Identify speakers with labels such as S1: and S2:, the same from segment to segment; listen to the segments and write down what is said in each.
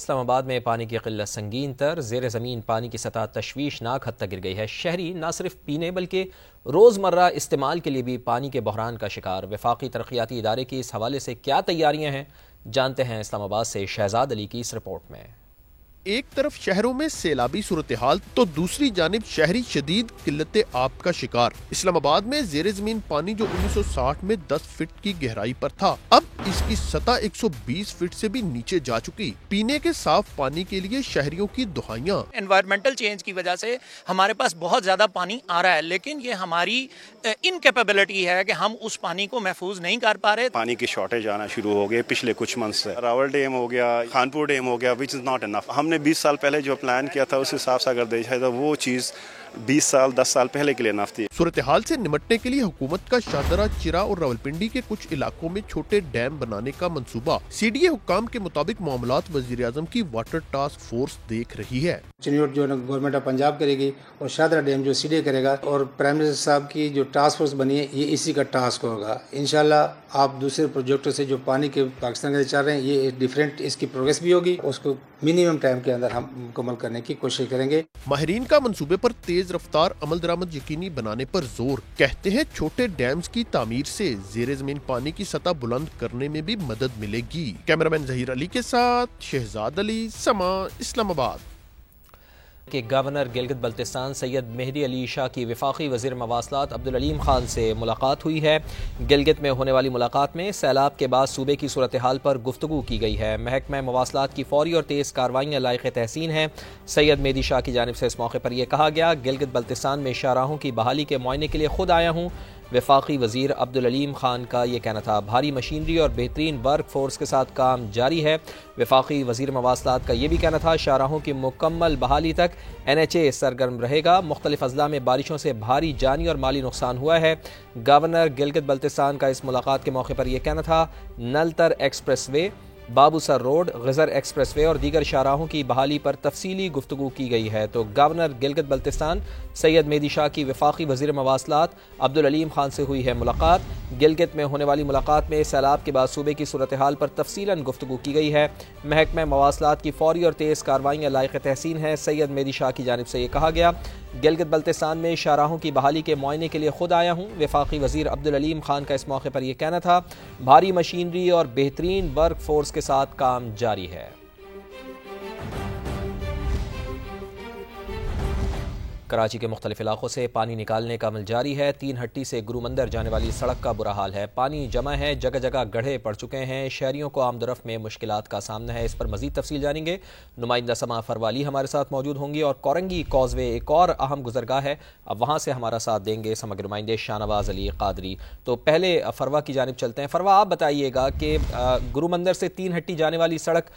S1: इस्लामाबाद में पानी की किल्लत संगीन तर, ज़ेर ज़मीन पानी की सतह तशवीशनाक हद तक गिर गई है। शहरी न सिर्फ पीने बल्कि रोज़मर्रा इस्तेमाल के लिए भी पानी के बहरान का शिकार। वफाकी तरक्याती इदारे की इस हवाले से क्या तैयारियां हैं, जानते हैं इस्लामाबाद से शहजाद अली की इस रिपोर्ट में।
S2: एक तरफ शहरों में सैलाबी सूरत हाल तो दूसरी जानिब शहरी शदीद किल्लत आब का शिकार। इस्लामाबाद में ज़ेरे ज़मीन पानी जो 1960 में 10 फीट की गहराई पर था, अब इसकी सतह 120 फीट से भी नीचे जा चुकी। पीने के साफ पानी के लिए शहरियों की दुहाइयां।
S3: एनवायरमेंटल चेंज की वजह से हमारे पास बहुत ज्यादा पानी आ रहा है, लेकिन ये हमारी इनकेपेबिलिटी है कि हम उस पानी को महफूज नहीं कर पा रहे।
S4: पानी की शॉर्टेज आना शुरू हो गई पिछले कुछ मंथ से। रावल डैम हो गया, खानपुर डैम हो गया, विच इज नॉट इनफ। हमने 20 साल पहले जो प्लान किया था उस हिसाब से अगर देखा जाए तो वो चीज 20 साल 10 साल पहले के लिए इनफ थी।
S2: सूरत हाल से निपटने के लिए हुकूमत का शाहदरा, चिरा और रावलपिंडी के कुछ इलाकों में छोटे डैम बनाने का मंसूबा। CDA हुक्काम के मुताबिक मामलात वजीर आजम की वाटर टास्क फोर्स देख रही है।
S5: चिन्योट जो गवर्नमेंट ऑफ पंजाब करेगी और शाहदरा डैम जो CDA करेगा, और प्राइम मिनिस्टर साहब की जो टास्क फोर्स बनी है ये इसी का टास्क होगा। इंशाल्लाह आप दूसरे प्रोजेक्टों से जो पानी के पाकिस्तान के चल रहे हैं ये डिफरेंट इसकी प्रोग्रेस भी होगी, उसको मिनिमम टाइम के अंदर हम मुकम्मल करने की कोशिश करेंगे।
S2: माहिरीन का मंसूबे पर तेज रफ्तार अमल दरामद यकीनी बनाने पर जोर। कहते हैं छोटे डैम्स की तामीर से ज़ेरे ज़मीन पानी की सतह बुलंद करने में भी मदद मिलेगी। कैमरामैन जहीर अली के साथ शहजाद अली, समा, इस्लामाबाद।
S1: कि गवर्नर गिलगित बल्तिस्तान सैयद मेहदी अली शाह की वफाकी वज़ीर मवासलात अब्दुल अलीम खान से मुलाकात हुई है। गिलगित में होने वाली मुलाकात में सैलाब के बाद सूबे की सूरत हाल पर गुफ्तगू की गई है। महकमा मवासलात की फौरी और तेज़ कार्रवाइयाँ लायक तहसीन हैं। सैयद मेहदी शाह की जानिब से इस मौके पर यह कहा गया, गिलगित बल्तिस्तान में शाहराहों की बहाली के मुआयने के लिए खुद आया हूँ। वफाकी वज़ीर अब्दुल अलीम खान का ये कहना था, भारी मशीनरी और बेहतरीन वर्क फोर्स के साथ काम जारी है। वफाकी वज़ीर मवासलात का ये भी कहना था, शाहराहों की मुकम्मल बहाली तक NHA सरगर्म रहेगा। मुख्तलिफ अजला में बारिशों से भारी जानी और माली नुकसान हुआ है। गवर्नर गिलगित बल्तिस्तान का इस मुलाकात के मौके पर यह कहना था, Naltar express way, Babusar road, Ghizer express way और दीगर शाहराहों की बहाली पर तफसीली गुफ्तगू की गई है। तो गवर्नर गिलगित बल्तिस्तान सैयद मेहदी शाह की वफाकी वज़ीर मवासलात अब्दुल अलीम खान से हुई है मुलाकात। गिलगित में होने वाली मुलाकात में सैलाब के बाद सूबे की सूरत हाल पर तफसीलन गुफ्तगू की गई है। महकमा मवासलात की फौरी और तेज़ कार्रवाइयाँ लायक तहसीन हैं। सैयद मेहदी शाह की जानिब से ये कहा गया, गिलगित बल्तिस्तान में शाहराहों की बहाली के मुआयने के लिए खुद आया हूँ। वफाकी वज़ीर अब्दुल अलीम खान का इस मौके पर यह कहना था, भारी मशीनरी और बेहतरीन वर्क फोर्स के साथ काम जारी है। कराची के मुख्तलिफ इलाकों से पानी निकालने का अमल जारी है। 3 हट्टी से गुरु मंदिर जाने वाली सड़क का बुरा हाल है। पानी जमा है, जगह जगह गड्ढे पड़ चुके हैं। शहरियों को आमदरफ में मुश्किलात का सामना है। इस पर मजीद तफसील जानेंगे। नुमाइंदा समा फरवाली हमारे साथ मौजूद होंगी और कोरंगी कॉजवे एक और अहम गुजरगाह है, अब वहाँ से हमारा साथ देंगे समग्र नुमाइंदे शाहनवाज अली कादरी। तो पहले फरवा की जानिब चलते हैं। फरवा, आप बताइएगा कि गुरु मंदिर से 3 हट्टी जाने वाली सड़क,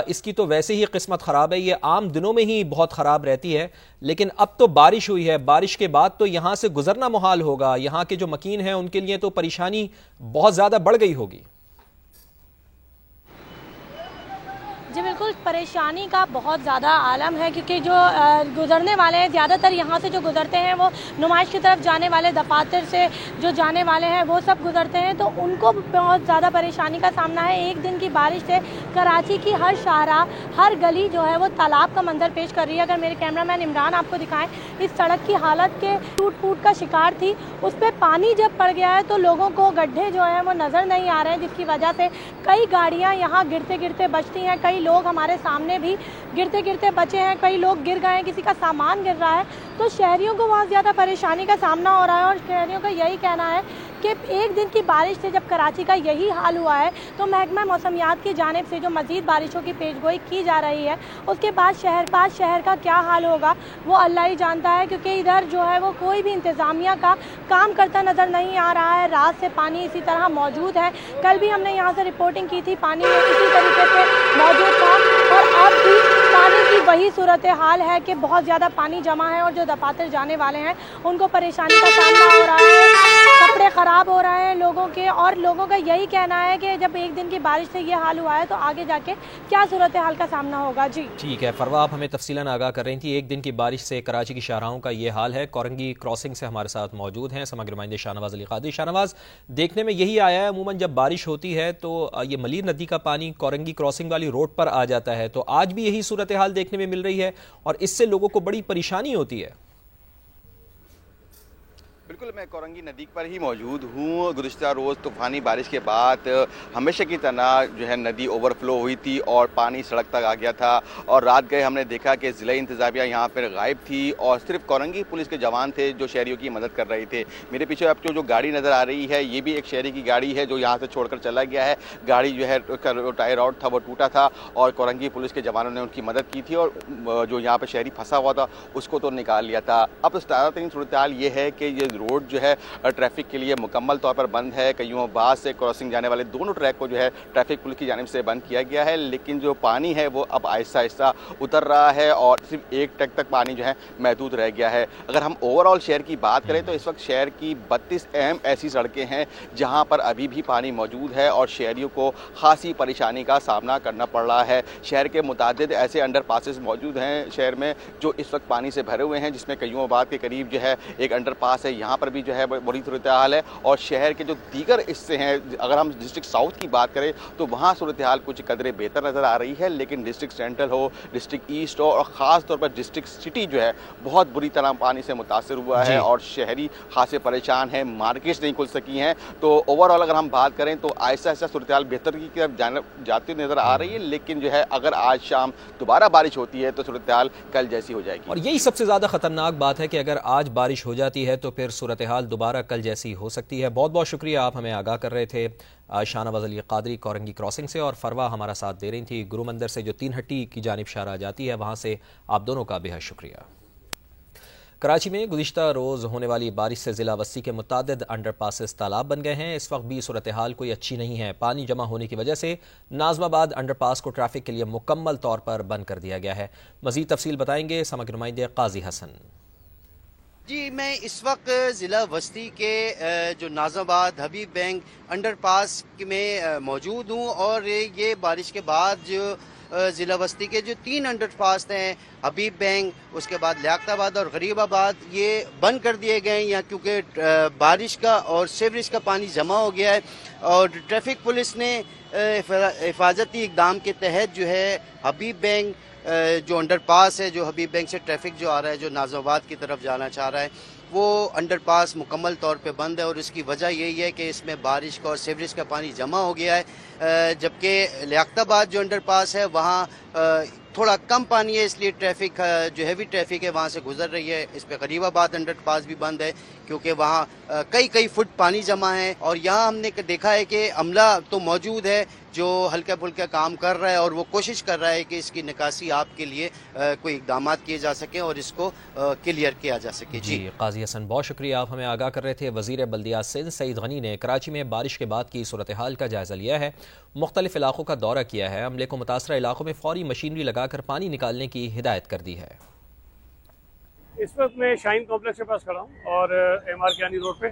S1: इसकी तो वैसे ही किस्मत ख़राब है, ये आम दिनों में ही बहुत ख़राब रहती है, लेकिन अब तो बारिश हुई है, बारिश के बाद तो यहाँ से गुजरना मुहाल होगा। यहाँ के जो मकीन हैं उनके लिए तो परेशानी बहुत ज़्यादा बढ़ गई होगी।
S6: जी बिल्कुल, परेशानी का बहुत ज़्यादा आलम है, क्योंकि जो गुज़रने वाले हैं ज़्यादातर यहाँ से जो गुज़रते हैं वो नुमाइश की तरफ जाने वाले, दफातर से जो जाने वाले हैं वो सब गुज़रते हैं, तो उनको बहुत ज़्यादा परेशानी का सामना है। एक दिन की बारिश से कराची की हर शाहरा, हर गली जो है वो तालाब का मंजर पेश कर रही है। अगर मेरे कैमरामैन इमरान आपको दिखाएं, इस सड़क की हालत के टूट फूट का शिकार थी। उस पर पानी जब पड़ गया है तो लोगों को गड्ढे जो हैं वो नज़र नहीं आ रहे हैं, जिसकी वजह से कई गाड़ियाँ यहाँ गिरते गिरते बचती हैं। कई लोग हमारे सामने भी गिरते गिरते बचे हैं, कई लोग गिर गए हैं, किसी का सामान गिर रहा है। तो शहरियों को बहुत ज़्यादा परेशानी का सामना हो रहा है और शहरियों का यही कहना है कि एक दिन की बारिश से जब कराची का यही हाल हुआ है, तो महकमा मौसमियात की जानिब से जो मज़ीद बारिशों की पेशगोई की जा रही है, उसके बाद शहर का क्या हाल होगा वो अल्लाह ही जानता है, क्योंकि इधर जो है वो कोई भी इंतज़ामिया का काम करता नज़र नहीं आ रहा है। रात से पानी इसी तरह मौजूद है। कल भी हमने यहाँ से रिपोर्टिंग की थी, पानी इसी तरीके से मौजूद था और अब भी पानी की वही सूरत हाल है कि बहुत ज़्यादा पानी जमा है और जो दफातर जाने वाले हैं उनको परेशानी का सामना हो रहा है। कपड़े ख़राब हो रहे हैं लोगों के, और लोगों का यही कहना है कि जब एक दिन की बारिश से ये हाल हुआ है तो आगे जाके क्या सूरत हाल का सामना होगा। जी
S1: ठीक है, फरवा आप हमें तफसीलन आगाह कर रही थी। एक दिन की बारिश से कराची की शाहराहों का ये हाल है। कोरंगी क्रॉसिंग से हमारे साथ मौजूद हैं समग्र नुमाइंदे शाहनवाज अली कादरी। शाहनवाज, देखने में यही आया है अमूमन जब बारिश होती है तो ये मलीर नदी का पानी कोरंगी क्रॉसिंग वाली रोड पर आ जाता है, तो आज भी यही सूरत हाल देखने में मिल रही है और इससे लोगों को बड़ी परेशानी होती है।
S7: बिल्कुल, मैं कोरंगी नदी पर ही मौजूद हूँ। गुज़िश्ता रोज़ तूफ़ानी बारिश के बाद हमेशा की तरह जो है नदी ओवरफ्लो हुई थी और पानी सड़क तक आ गया था। और रात गए हमने देखा कि ज़िला इंतज़ामिया यहाँ पर गायब थी और सिर्फ कोरंगी पुलिस के जवान थे जो शहरियों की मदद कर रहे थे। मेरे पीछे आपको जो गाड़ी नज़र आ रही है ये भी एक शहरी की गाड़ी है जो यहाँ से छोड़कर चला गया है। गाड़ी जो है टायर रॉड था वो टूटा था और कोरंगी पुलिस के जवानों ने उनकी मदद की थी और जो यहाँ पर शहरी फंसा हुआ था उसको तो निकाल लिया था। अब ताज़ा तरीन सूरत हाल ये है कि ये रोड जो है ट्रैफिक के लिए मुकम्मल तौर पर बंद है। कयूमाबाद से क्रॉसिंग जाने वाले दोनों ट्रैक को जो है ट्रैफिक पुलिस की जानिब से बंद किया गया है, लेकिन जो पानी है वो अब आहिस्ता आहिस्ता उतर रहा है और सिर्फ एक ट्रैक तक पानी जो है महदूद रह गया है। अगर हम ओवरऑल शहर की बात करें तो इस वक्त शहर की 32 अहम ऐसी सड़कें हैं जहाँ पर अभी भी पानी मौजूद है और शहरियों को खासी परेशानी का सामना करना पड़ रहा है। शहर के मुतादिद ऐसे अंडर पासेस मौजूद हैं शहर में जो इस वक्त पानी से भरे हुए हैं, जिसमें कयूमाबाद के करीब जो है एक अंडर पास है, यहाँ पर भी जो है बड़ी सूरत हाल है। और शहर के जो दीगर हिस्से हैं, अगर हम डिस्ट्रिक्ट साउथ की बात करें तो वहाँ सूरत हाल कुछ कदरे बेहतर नज़र आ रही है, लेकिन डिस्ट्रिक्ट सेंट्रल हो, डिस्ट्रिक्ट ईस्ट हो और ख़ास तौर पर डिस्ट्रिक्ट सिटी जो है बहुत बुरी तरह पानी से मुतासर हुआ है और शहरी खासे परेशान हैं, मार्केट्स नहीं खुल सकी हैं। तो ओवरऑल अगर हम बात करें तो आहिस्ता आहिस्ता सूरत हाल बेहतर की तरफ जाती नज़र आ रही है, लेकिन जो है अगर आज शाम दोबारा बारिश होती है तो सूरत हाल कल जैसी हो जाएगी।
S1: और यही सबसे ज़्यादा ख़तरनाक बात है कि अगर आज बारिश हो जाती है तो फिर सूरत हाल दोबारा कल जैसी हो सकती है। बहुत बहुत शुक्रिया, आप हमें आगाह कर रहे थे शाहनवाज अली कादरी कोरंगी क्रॉसिंग से, और फरवा हमारा साथ दे रही थी गुरु मंदिर से जो 3 हट्टी की जानिब शाहरा जाती है, वहाँ से आप दोनों का बेहद शुक्रिया। कराची में गुज़िश्ता रोज़ होने वाली बारिश से ज़िला वस्ती के मुतादिद अंडर पासेस तालाब बन गए हैं। इस वक्त भी सूरत हाल कोई अच्छी नहीं है। पानी जमा होने की वजह से नाज़माबाद अंडर पास को ट्रैफिक के लिए मुकम्मल तौर पर बंद कर दिया गया है। मज़ीद तफसील बताएंगे समग्र नुमाइंदे काजी हसन।
S8: जी, मैं इस वक्त ज़िला वस्ती के जो नाज़माबाद हबीब बैंक अंडरपास में मौजूद हूँ और ये बारिश के बाद जो ज़िला वस्ती के जो 3 अंडरपास हैं, हबीब बैंक, उसके बाद लियाकताबाद और गरीबाबाद, ये बंद कर दिए गए हैं यहाँ क्योंकि बारिश का और सीवरेज का पानी जमा हो गया है। और ट्रैफिक पुलिस ने हिफाजती इक़दाम के तहत जो है हबीब बैंक जो अंडरपास है, जो हबीब बैंक से ट्रैफिक जो आ रहा है जो नाज़माबाद की तरफ जाना चाह रहा है, वो अंडरपास मुकम्मल तौर पे बंद है और इसकी वजह यही है कि इसमें बारिश का और सीवरेज का पानी जमा हो गया है। जबकि लियाकताबाद जो अंडरपास है वहाँ थोड़ा कम पानी है, इसलिए ट्रैफिक जो हैवी ट्रैफिक है वहाँ से गुजर रही है। इस पर गरीबाबाद अंडरपास भी बंद है क्योंकि वहाँ कई फुट पानी जमा है। और यहाँ हमने देखा है कि अमला तो मौजूद है जो हल्का फुल्का काम कर रहा है और वो कोशिश कर रहा है कि इसकी निकासी आपके लिए कोई इकदाम किए जा सकें और इसको क्लियर किया जा सके।
S1: जी काजी हसन, बहुत शुक्रिया, आप हमें आगाह कर रहे थे। वज़ीर बल्दियात सिंध सईद गनी ने कराची में बारिश के बाद की सूरत हाल का जायज़ा लिया है, मुख्तलिफ इलाकों का दौरा किया है, अमले को मुतासरा इलाकों में फौरी मशीनरी लगाकर पानी निकालने की हिदायत कर दी है।
S9: इस वक्त मैं शाहीन कॉम्प्लेक्स के पास खड़ा हूँ और MR कियानी रोड पे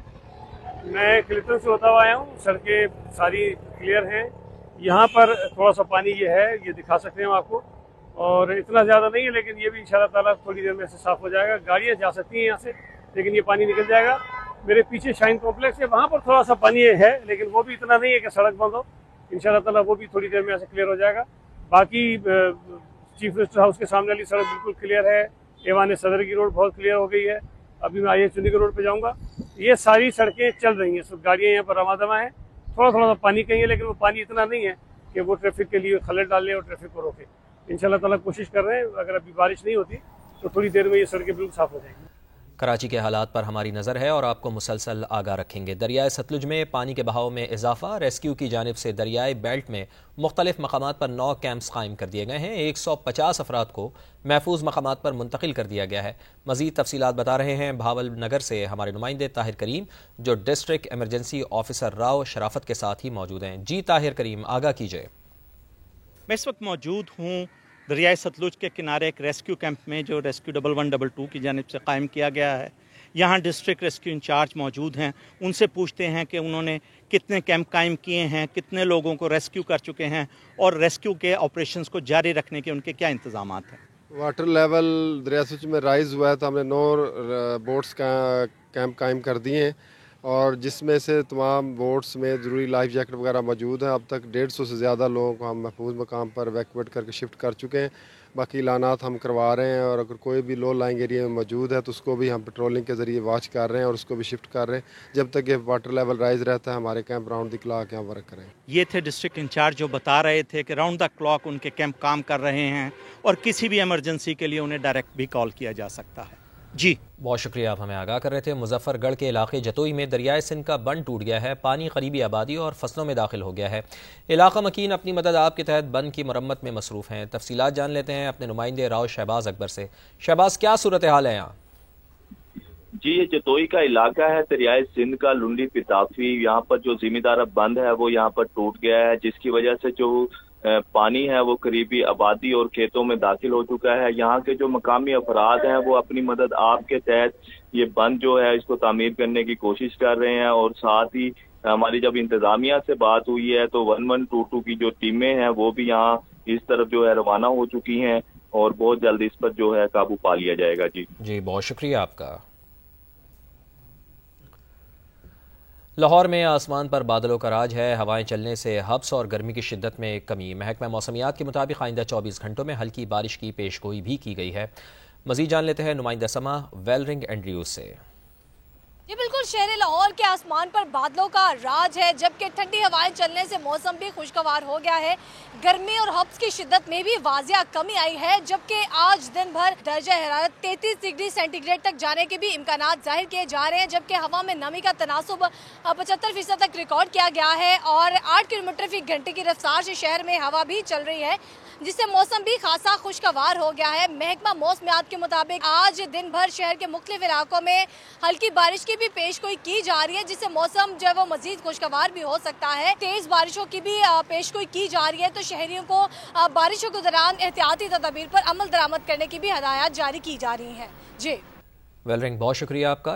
S9: मैं क्लिफ्टन से होता हुआ आया हूँ। सड़कें सारी क्लियर हैं, यहाँ पर थोड़ा सा पानी ये है, ये दिखा सकते हैं आपको, और इतना ज़्यादा नहीं है, लेकिन ये भी इंशाअल्लाह ताला थोड़ी देर में से साफ़ हो जाएगा। गाड़ियाँ जा सकती हैं यहाँ से, लेकिन ये पानी निकल जाएगा। मेरे पीछे शाहीन कॉम्प्लेक्स है, वहाँ पर थोड़ा सा पानी है, लेकिन वो भी इतना नहीं है कि सड़क बंद हो। इंशाअल्लाह ताला वो भी थोड़ी देर में यहाँ से क्लियर हो जाएगा। बाकी चीफ मिनिस्टर हाउस के सामने वाली सड़क बिल्कुल क्लियर है, ऐवान सदर की रोड बहुत क्लियर हो गई है। अभी मैं IH चुनी के रोड पे जाऊंगा। ये सारी सड़कें चल रही हैं, सब गाड़ियाँ यहाँ पर रवादमा है। थोड़ा थोड़ा सा पानी कहीं है, लेकिन वो पानी इतना नहीं है कि वो ट्रैफिक के लिए खलल डाले और ट्रैफिक को रोके। इंशाल्लाह ताला कोशिश कर रहे हैं, अगर अभी बारिश नहीं होती तो थोड़ी देर में ये सड़कें बिल्कुल साफ हो जाएंगी।
S1: कराची के हालात पर हमारी नज़र है और आपको मुसलसल आगाह रखेंगे। दरियाए सतलुज में पानी के बहाव में इजाफा, रेस्क्यू की जानिब से दरियाई बेल्ट में मुख्तलिफ मकामात पर 9 कैंप्स कायम कर दिए गए हैं। 150 अफराद को महफूज मकामात पर मुंतकिल कर दिया गया है। मज़ीद तफसीलात बता रहे हैं भावल नगर से हमारे नुमाइंदे ताहिर करीम, जो डिस्ट्रिक्ट एमरजेंसी ऑफिसर राव शराफत के साथ ही मौजूद हैं। जी ताहिर करीम, आगाह कीजिए।
S10: मैं इस वक्त मौजूद हूँ दरियाए सतलुज के किनारे एक रेस्क्यू कैंप में, जो रेस्क्यू 1122 की जानिब से कायम किया गया है। यहाँ डिस्ट्रिक्ट रेस्क्यू इंचार्ज मौजूद हैं, उनसे पूछते हैं कि उन्होंने कितने कैंप कायम किए हैं, कितने लोगों को रेस्क्यू कर चुके हैं और रेस्क्यू के ऑपरेशंस को जारी रखने के उनके क्या इंतजामात हैं।
S11: वाटर लेवल दरिया सच में राइज़ हुआ है तो हमने 9 बोट्स का कैंप कायम कर दिए हैं और जिसमें से तमाम बोट्स में ज़रूरी लाइफ जैकेट वगैरह मौजूद हैं। अब तक 150 से ज़्यादा लोगों को हम महफूज मकाम पर इवैक्यूएट करके शिफ्ट कर चुके हैं। बाकी इलानात हम करवा रहे हैं और अगर कोई भी लो लाइंग एरिया में मौजूद है तो उसको भी हम पेट्रोलिंग के ज़रिए वॉच कर रहे हैं और उसको भी शिफ्ट कर रहे हैं। जब तक ये वाटर लेवल राइज रहता है हमारे कैंप राउंड द क्लॉक यहाँ वर्क करें।
S10: ये थे डिस्ट्रिक्ट इंचार्ज जो बता रहे थे कि राउंड द क्लॉक उनके कैंप काम कर रहे हैं और किसी भी इमरजेंसी के लिए उन्हें डायरेक्ट भी कॉल किया जा सकता है। जी
S1: बहुत शुक्रिया, आप हमें आगाह कर रहे थे। मुजफ्फरगढ़ के इलाके जतोई में दरियाए सिंध का बंद टूट गया है, पानी करीबी आबादी और फसलों में दाखिल हो गया है। इलाका मकीन अपनी मदद आप के तहत बंद की मरम्मत में मसरूफ़ हैं। तफसीलात जान लेते हैं अपने नुमाइंदे राव शहबाज अकबर से। शहबाज, क्या सूरत हाल है यहाँ?
S12: जी, ये जतोई का इलाका है, दरियाए सिंध का लुंडी पिताफी। यहाँ पर जो जिम्मेदार बंद है वो यहाँ पर टूट गया है, जिसकी वजह से जो पानी है वो करीबी आबादी और खेतों में दाखिल हो चुका है। यहाँ के जो मकामी अफराद हैं वो अपनी मदद आप के तहत ये बंद जो है इसको तामीर करने की कोशिश कर रहे हैं और साथ ही हमारी जब इंतजामिया से बात हुई है तो 1122 की जो टीमें हैं वो भी यहाँ इस तरफ जो है रवाना हो चुकी हैं और बहुत जल्द इस पर जो है काबू पा लिया जाएगा। जी
S1: बहुत शुक्रिया आपका। लाहौर में आसमान पर बादलों का राज है, हवाएं चलने से हब्स और गर्मी की शिद्दत में कमी। महकमा मौसमियात के मुताबिक आइंदा 24 घंटों में हल्की बारिश की पेशगोई भी की गई है। मजीद जान लेते हैं नुमाइंदा समा वेलरिंग एंड्रयूज से।
S13: ये बिल्कुल शहर लाहौर के आसमान पर बादलों का राज है, जबकि ठंडी हवाएं चलने से मौसम भी खुशगवार हो गया है। गर्मी और हब्स की शिद्दत में भी वाजिया कमी आई है, जबकि आज दिन भर दर्जा हरारत 33 डिग्री सेंटीग्रेड तक जाने के भी इम्कानात जाहिर किए जा रहे हैं, जबकि हवा में नमी का तनासुब 75% तक रिकॉर्ड किया गया है और 8 किलोमीटर फी घंटे की रफ्तार से शहर में हवा भी चल रही है, जिससे मौसम भी खासा खुशगवार हो गया है। महकमा मौसमियात के मुताबिक आज दिन भर शहर के मुख्तलिफ इलाकों में हल्की बारिश की भी पेशगोई की जा रही है, जिससे मौसम जो है वो मजीद खुशगवार भी हो सकता है। तेज बारिशों की भी पेशगोई की जा रही है, तो शहरियों को बारिशों के दौरान एहतियाती तदाबीर पर अमल दरामद करने की भी हदायत जारी की जा रही है। जी
S1: वेलरिंग, बहुत शुक्रिया आपका।